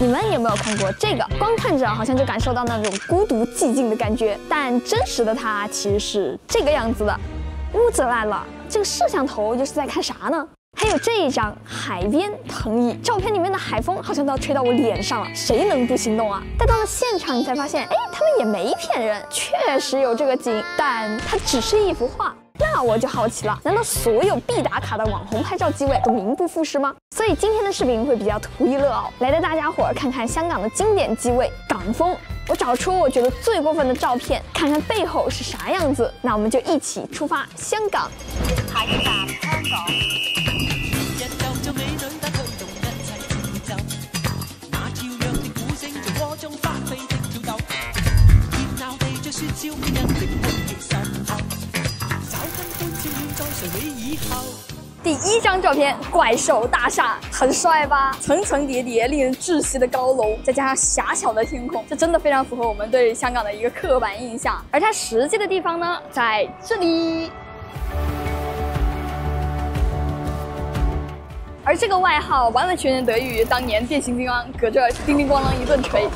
你们有没有看过这个？光看着好像就感受到那种孤独寂静的感觉，但真实的它其实是这个样子的。屋子来了，这个摄像头又是在看啥呢？还有这一张海边藤椅，照片里面的海风好像都要吹到我脸上了，谁能不心动啊？但到了现场，你才发现，哎，他们也没骗人，确实有这个景，但它只是一幅画。那我就好奇了，难道所有必打卡的网红拍照机位都名不副实吗？所以今天的视频会比较图一乐哦，来带大家伙儿看看香港的经典机位港风。我找出我觉得最过分的照片，看看背後是啥樣子。那我們就一起出發香港。下一站香港。第一张照片，怪兽大厦，很帅吧？层层叠叠、令人窒息的高楼，再加上狭小的天空，这真的非常符合我们对香港的一个刻板印象。而它实际的地方呢，在这里。而这个外号完完全全得益于当年变形金刚隔着叮叮咣啷一顿锤。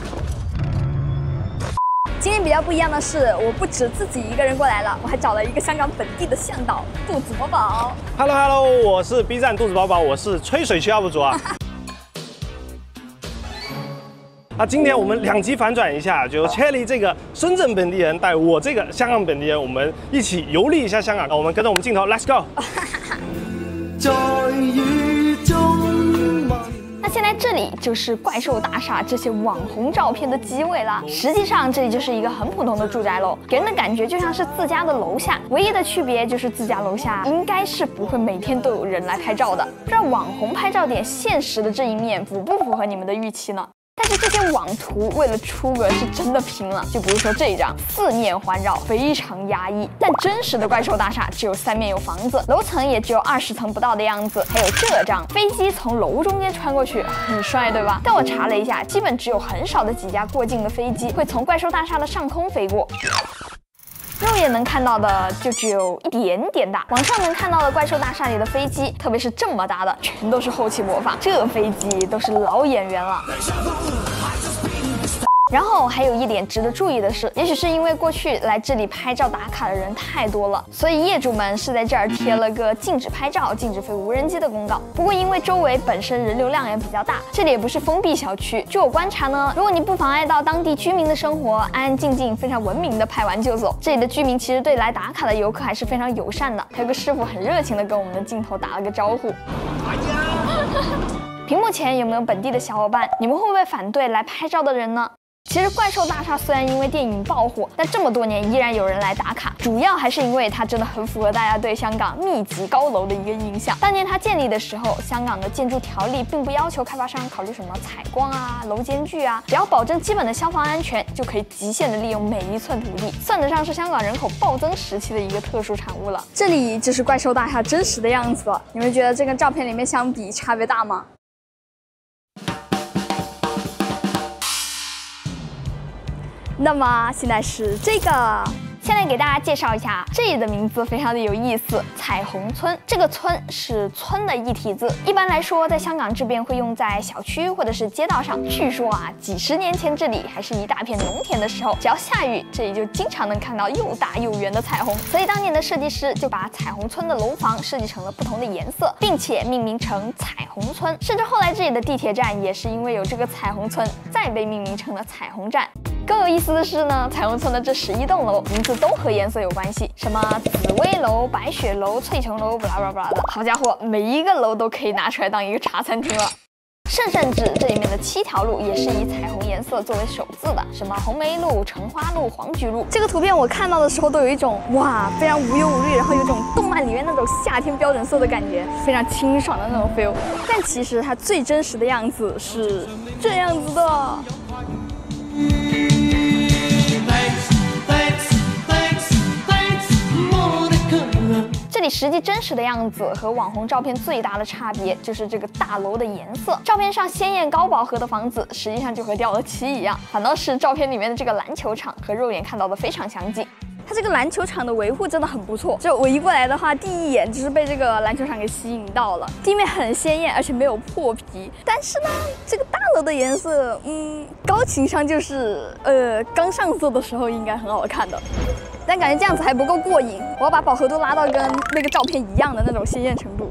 今天比较不一样的是，我不止自己一个人过来了，我还找了一个香港本地的向导肚子宝宝。Hello， 我是 B 站肚子宝宝，我是吹水区 UP 主啊。今天我们2极反转一下，就 Cherry 这个深圳本地人带我这个香港本地人，我们一起游历一下香港。我们跟着我们镜头 ，Let's go。在雨中。那现在这里就是怪兽大厦这些网红照片的机位啦。实际上这里就是一个很普通的住宅楼，给人的感觉就像是自家的楼下，唯一的区别就是自家楼下应该是不会每天都有人来拍照的。不知道网红拍照点现实的这一面符不符合你们的预期呢？但是这些网图为了出格是真的拼了，就比如说这一张4面环绕，非常压抑。但真实的怪兽大厦只有3面有房子，楼层也只有20层不到的样子。还有这张飞机从楼中间穿过去，很帅对吧？但我查了一下，基本只有很少的几架过境的飞机会从怪兽大厦的上空飞过。肉眼能看到的就只有一点点大，网上能看到的怪兽大厦里的飞机，特别是这么大的，全都是后期模仿，这飞机都是老演员了。然后还有一点值得注意的是，也许是因为过去来这里拍照打卡的人太多了，所以业主们是在这儿贴了个禁止拍照、禁止飞无人机的公告。不过因为周围本身人流量也比较大，这里也不是封闭小区。据我观察呢，如果你不妨碍到当地居民的生活，安安静静、非常文明的拍完就走，这里的居民其实对来打卡的游客还是非常友善的。还有个师傅很热情的跟我们的镜头打了个招呼。屏幕前有没有本地的小伙伴？你们会不会反对来拍照的人呢？其实怪兽大厦虽然因为电影爆火，但这么多年依然有人来打卡，主要还是因为它真的很符合大家对香港密集高楼的一个印象。当年它建立的时候，香港的建筑条例并不要求开发商考虑什么采光啊、楼间距啊，只要保证基本的消防安全，就可以极限的利用每一寸土地，算得上是香港人口暴增时期的一个特殊产物了。这里就是怪兽大厦真实的样子了，你们觉得这跟照片里面相比差别大吗？那么现在是这个，先来给大家介绍一下，这里的名字非常的有意思，彩虹村。这个村是村的一体字，一般来说在香港这边会用在小区或者是街道上。据说啊，几十年前这里还是一大片农田的时候，只要下雨，这里就经常能看到又大又圆的彩虹。所以当年的设计师就把彩虹村的楼房设计成了不同的颜色，并且命名成彩虹村。甚至后来这里的地铁站也是因为有这个彩虹村，再被命名成了彩虹站。更有意思的是呢，彩虹村的这11栋楼名字都和颜色有关系，什么紫薇楼、白雪楼、翠城楼，巴拉巴拉巴拉的。好家伙，每一个楼都可以拿出来当一个茶餐厅了。甚至这里面的7条路也是以彩虹颜色作为首字的，什么红梅路、橙花路、黄菊路。这个图片我看到的时候都有一种哇，非常无忧无虑，然后有种动漫里面那种夏天标准色的感觉，非常清爽的那种 feel。但其实它最真实的样子是这样子的。这里实际真实的样子和网红照片最大的差别就是这个大楼的颜色。照片上鲜艳高饱和的房子，实际上就和掉了漆一样，反倒是照片里面的这个篮球场和肉眼看到的非常相近。它这个篮球场的维护真的很不错。就我一过来的话，第一眼就是被这个篮球场给吸引到了。地面很鲜艳，而且没有破皮。但是呢，这个大楼的颜色，高情商就是刚上色的时候应该很好看的。但感觉这样子还不够过瘾，我要把饱和度拉到跟那个照片一样的那种鲜艳程度。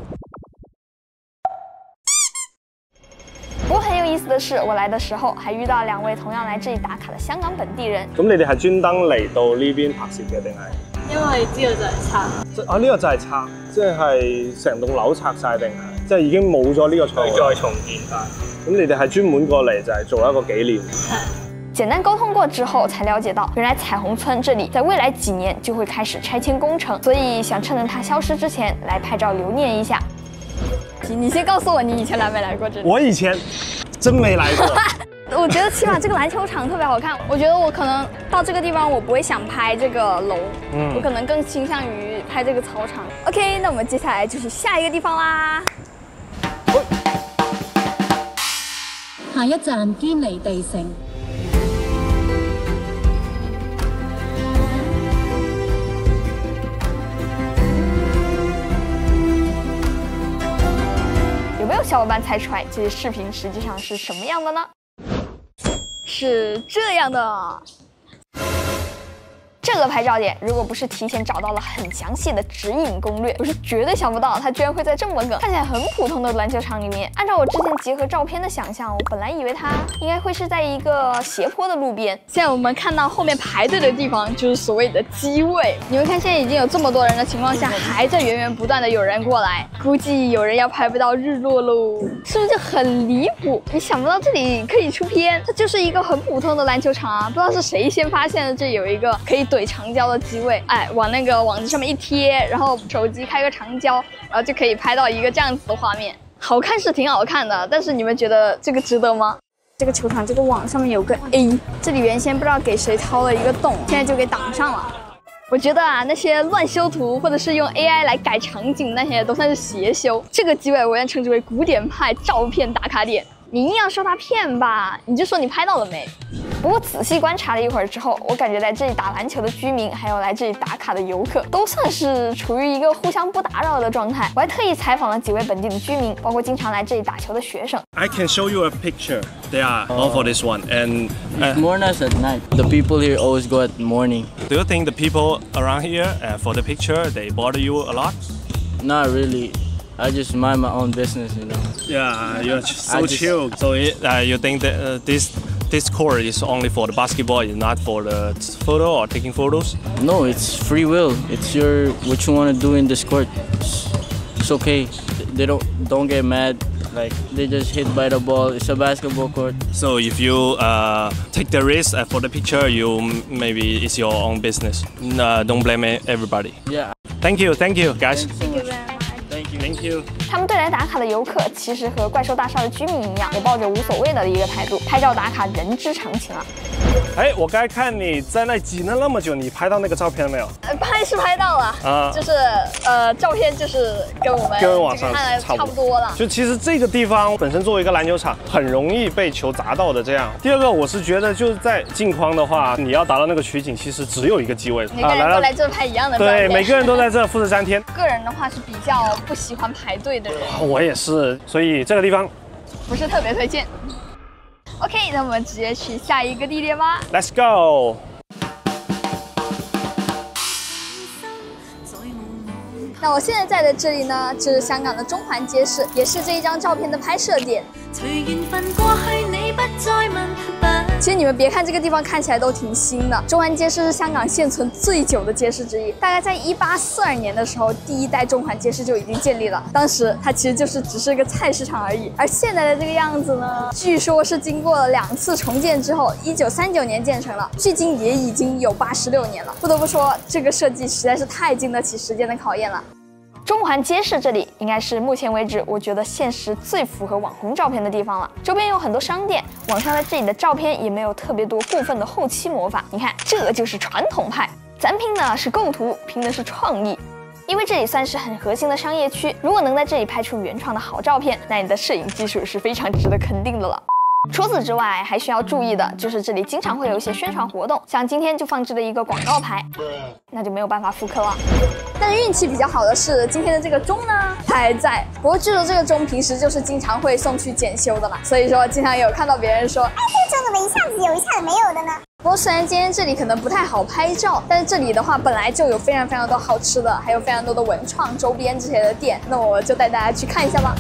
不過很有意思的是，我來的時候還遇到2位同樣來這裡打卡的香港本地人。咁你哋係專登嚟到呢邊拍攝嘅定係？因為知道就係拆。啊，呢個就係拆，即係成棟樓拆晒定係？即係已經冇咗呢個廠，再重建翻。咁你哋係專門過嚟就係做一個紀念。簡單溝通過之後，才了解到原來彩虹村這裡在未來幾年就會開始拆遷工程，所以想趁着它消失之前來拍照留念一下。你先告訴我，你以前來沒來過這裡？我以前真沒來過。我覺得起碼這個籃球場特別好看。我覺得我可能到這個地方，我不會想拍這個樓，我可能更傾向於拍這個操場。OK， 那我們接下來就去下一個地方啦。下一站堅尼地城。有沒有小伙伴猜出來這些視頻實際上是什麼樣的呢？是這樣的。這個拍照點，如果不是提前找到了很詳細的指引攻略，我是絕對想不到它居然會在這麼個看起來很普通的籃球場裡面。按照我之前結合照片的想象，我本來以為它應該會是在一個斜坡的路邊。現在我們看到後面排隊的地方，就是所謂的機位。你們看，現在已經有這麼多人的情況下，還在源源不斷的有人過來，估計有人要拍不到日落嘍，是不是就很離譜？你想不到這裡可以出片，它就是一個很普通的籃球場啊！不知道是誰先發現的，這有一個可以懟長焦的機位，哎，往那個網子上面一貼，然後手機開個長焦，然後就可以拍到一個這樣子的畫面。好看是挺好看的，但是你們覺得這個值得嗎？這個球場這個網上面有個 A， 這裡原先不知道給誰掏了一個洞，現在就給擋上了。我覺得啊，那些亂修圖或者是用 AI 來改場景那些都算是邪修。這個機位我願稱之為古典派照片打卡點。你硬要說它騙吧，你就說你拍到了沒？不過仔細觀察了一會兒之後，我感覺來這裡打籃球的居民，還有來這裡打卡的遊客，都算是處於一個互相不打擾的狀態。我還特意採訪了幾位本地的居民，包括經常來這裡打球的學生。I can show you a picture. They are all for this one. And it's more nice at night. The people here always go at morning. Do you think the people around here for the picture they bother you a lot? Not really. I just mind my own business, you know. Yeah, you're so chill. So you think that this court is only for the basketball, it's not for the photo or taking photos? No, it's free will. It's what you want to do in this court. It's okay. They don't get mad. Like they just hit by the ball. It's a basketball court. So if you take the risk for the picture, maybe it's your own business. Don't blame everybody. Yeah. Thank you, guys. Thank you very much. Thank you. 他们对来打卡的游客其实和怪兽大厦的居民一样，也抱着无所谓的一个态度，拍照打卡人之常情啊。哎，我刚才看你在那挤了那么久，你拍到那个照片了没有？拍是拍到了啊，就是照片就是跟我们网上看的差不多了。就其实这个地方本身作为一个篮球场，很容易被球砸到的这样。第二个，我是觉得就是在镜框的话，你要达到那个取景，其实只有一个机位。每个人都来这拍一样的照片。对，每个人都在这复制粘贴。个人的话是比较不喜欢排队的人。我也是，所以这个地方不是特别推荐。OK， 那我们直接去下一个地点吧。Let's go。那我现在在的这里呢，就是香港的中环街市，也是这一张照片的拍摄点。其实你们别看这个地方看起来都挺新的，中环街市是香港现存最久的街市之一。大概在1842年的时候，第一代中环街市就已经建立了。当时它其实只是个菜市场而已。而现在的这个样子呢，据说是经过了2次重建之后，1939年建成了，距今也已经有86年了。不得不说，这个设计实在是太经得起时间的考验了。中环街市这里应该是目前为止我觉得现实最符合网红照片的地方了。周边有很多商店，网上在这里的照片也没有特别多过分的后期魔法。你看，这就是传统派，咱拼的是构图，拼的是创意。因为这里算是很核心的商业区，如果能在这里拍出原创的好照片，那你的摄影技术是非常值得肯定的了。除此之外，还需要注意的就是这里经常会有一些宣传活动，像今天就放置了一个广告牌，那就没有办法复刻了。但是运气比较好的是，今天的这个钟呢还在。不过据说这个钟平时就是经常会送去检修的啦，所以说经常有看到别人说，哎，这个钟怎么一下子有一下子没有的呢？不过虽然今天这里可能不太好拍照，但是这里的话本来就有非常多好吃的，还有非常多的文创周边这些的店，那我就带大家去看一下吧。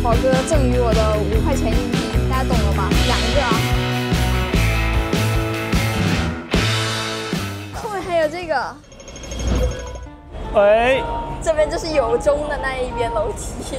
宝哥赠予我的5块钱硬币，大家懂了吧？2个啊。后面还有这个，哎，这边就是有钟的那一边楼梯。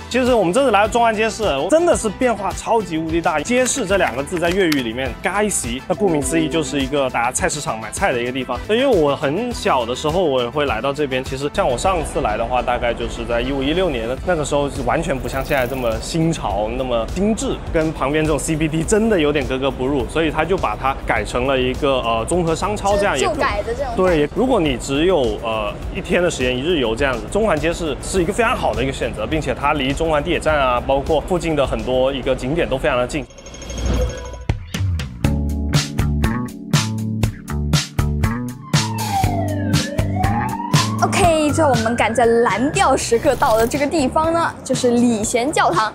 其实我们这次来到中安街市，真的是变化超级无敌大。街市这2个字在粤语里面，街市，那顾名思义就是一个大家菜市场买菜的一个地方。因为我很小的时候，我也会来到这边。其实像我上次来的话，大概就是在15、16年的那个时候，是完全不像现在这么新潮、那么精致，跟旁边这种 CBD 真的有点格格不入。所以他就把它改成了一个综合商超这样，旧改的这种。对，如果你只有1天的时间，1日游这样子，中环街市是一个非常好的一个选择，并且它离中环地铁站啊，包括附近的很多一个景点都非常的近。OK， 最后我们赶在蓝调时刻到的这个地方呢，就是礼贤教堂。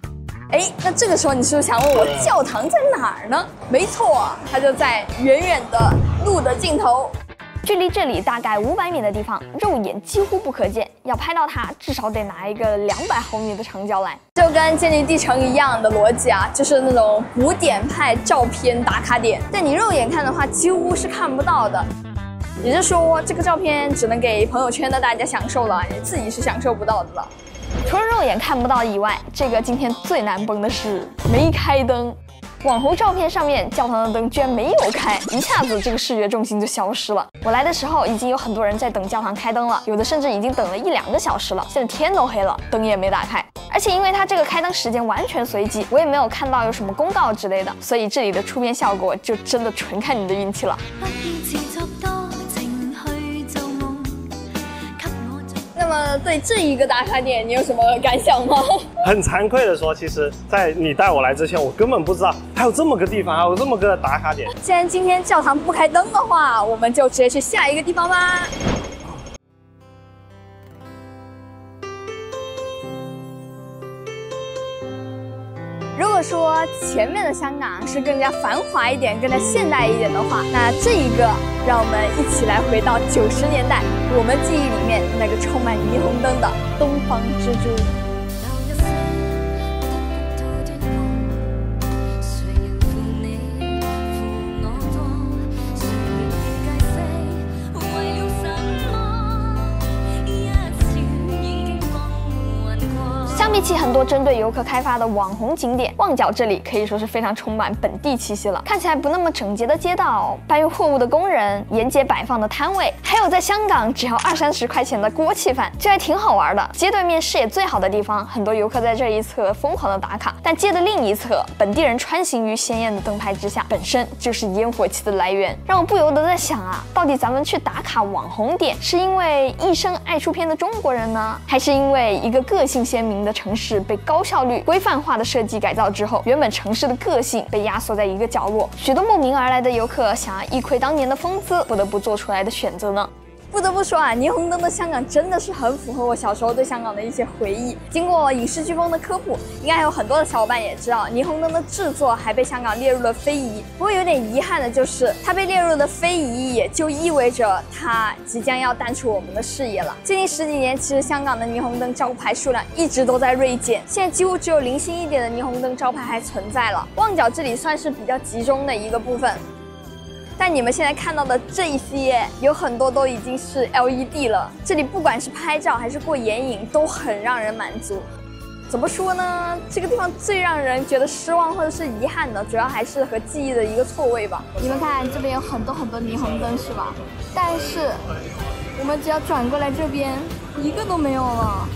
哎，那这个时候你是不是想问我教堂在哪儿呢？没错，它就在远远的路的尽头。距离这里大概500米的地方，肉眼几乎不可见。要拍到它，至少得拿一个200毫米的长焦来，就跟建立地城一样的逻辑啊，就是那种古典派照片打卡点。但你肉眼看的话，几乎是看不到的。也就是说，这个照片只能给朋友圈的大家享受了，你自己是享受不到的了。除了肉眼看不到以外，这个今天最难崩的是没开灯。网红照片上面教堂的灯居然没有开，一下子这个视觉重心就消失了。我来的时候已经有很多人在等教堂开灯了，有的甚至已经等了1、2个小时了。现在天都黑了，灯也没打开。而且因为它这个开灯时间完全随机，我也没有看到有什么公告之类的，所以这里的出片效果就真的纯看你的运气了。那么对这一个打卡点，你有什么感想吗？很惭愧的说，其实，在你带我来之前，我根本不知道还有这么个地方，还有这么个打卡点。既然今天教堂不开灯的话，我们就直接去下一个地方吧。如果说前面的香港是更加繁华一点、更加现代一点的话，那这一个让我们一起来回到90年代，我们记忆里面那个充满霓虹灯的东方之珠。比起很多针对游客开发的网红景点，旺角这里可以说是非常充满本地气息了。看起来不那么整洁的街道，搬运货物的工人，沿街摆放的摊位，还有在香港只要20-30块钱的锅气饭，就还挺好玩的。街对面视野最好的地方，很多游客在这一侧疯狂的打卡，但街的另一侧，本地人穿行于鲜艳的灯牌之下，本身就是烟火气的来源，让我不由得在想啊，到底咱们去打卡网红点，是因为一生爱出片的中国人呢，还是因为一个个性鲜明的城市被高效率、规范化的设计改造之后，原本城市的个性被压缩在一个角落，许多慕名而来的游客想要一窥当年的风姿，不得不做出来的选择呢。不得不说啊，霓虹灯的香港真的是很符合我小时候对香港的一些回忆。经过影视飓风的科普，应该还有很多的小伙伴也知道，霓虹灯的制作还被香港列入了非遗。不过有点遗憾的就是，它被列入的非遗，也就意味着它即将要淡出我们的视野了。最近10几年，其实香港的霓虹灯招牌数量一直都在锐减，现在几乎只有零星一点的霓虹灯招牌还存在了。旺角这里算是比较集中的一个部分。但你们现在看到的这一些，有很多都已经是 LED 了。这里不管是拍照还是过眼瘾，都很让人满足。怎么说呢？这个地方最让人觉得失望或者是遗憾的，主要还是和记忆的一个错位吧。你们看，这边有很多霓虹灯，是吧？但是我们只要转过来这边，一个都没有了。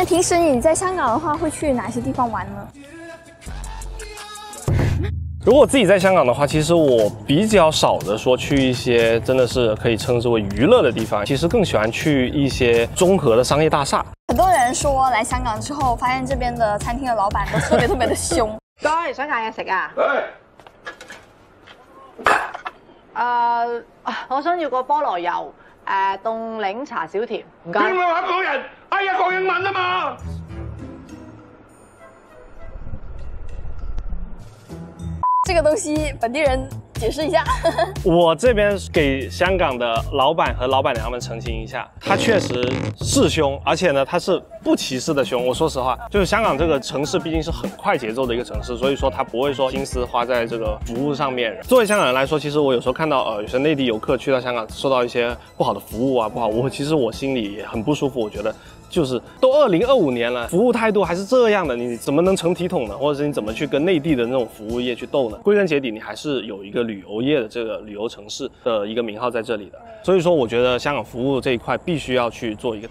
那平时你在香港的话，会去哪些地方玩呢？如果我自己在香港的话，其实我比较少的说去一些真的是可以称之为娱乐的地方，其实更喜欢去一些综合的商业大厦。很多人说来香港之后，发现这边的餐厅的老板都特别的凶。該想嗌嘢食啊？我想要個菠蘿油，凍檸茶少甜，唔該。邊個話港人？哎呀，講英文啊嘛！这个东西本地人解释一下。我这边给香港的老板和老板娘们澄清一下，他确实是凶，而且呢，他是不歧视的凶。我说实话，就是香港这个城市毕竟是很快节奏的一个城市，所以说他不会说心思花在这个服务上面。作为香港人来说，其实我有时候看到有些内地游客去到香港，受到一些不好的服务啊，不好，其实我心里也很不舒服。我觉得。就是都2025年了，服务态度还是这样的，你怎么能成体统呢？或者是你怎么去跟内地的那种服务业去斗呢？归根结底，你还是有一个旅游业的这个旅游城市的一个名号在这里的。所以说，我觉得香港服务这一块必须要去做一个。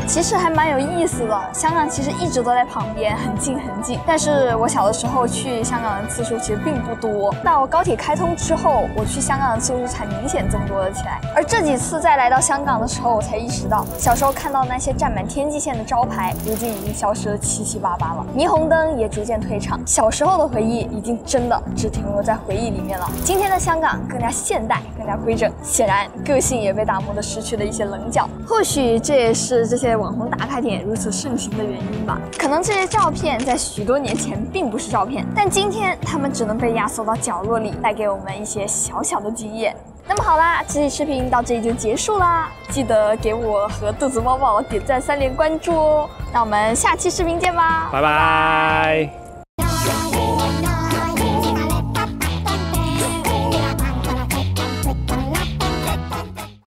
其实还蛮有意思的，香港其实一直都在旁边，很近很近。但是我小的时候去香港的次数其实并不多，到高铁开通之后，我去香港的次数才明显增多了起来。而这几次再来到香港的时候，我才意识到，小时候看到那些占满天际线的招牌，如今已经消失得七七八八了，霓虹灯也逐渐退场，小时候的回忆已经真的只停留在回忆里面了。今天的香港更加现代，更加规整，显然个性也被打磨得失去了一些棱角。或许这也是这些网红打卡点如此盛行的原因吧。可能这些照片在许多年前并不是照片，但今天它们只能被压缩到角落里，带给我们一些小小的惊艳。那么好啦，这期视频到这里就结束啦，记得给我和肚子猫宝点赞3连关注哦。那我们下期视频见吧，拜拜。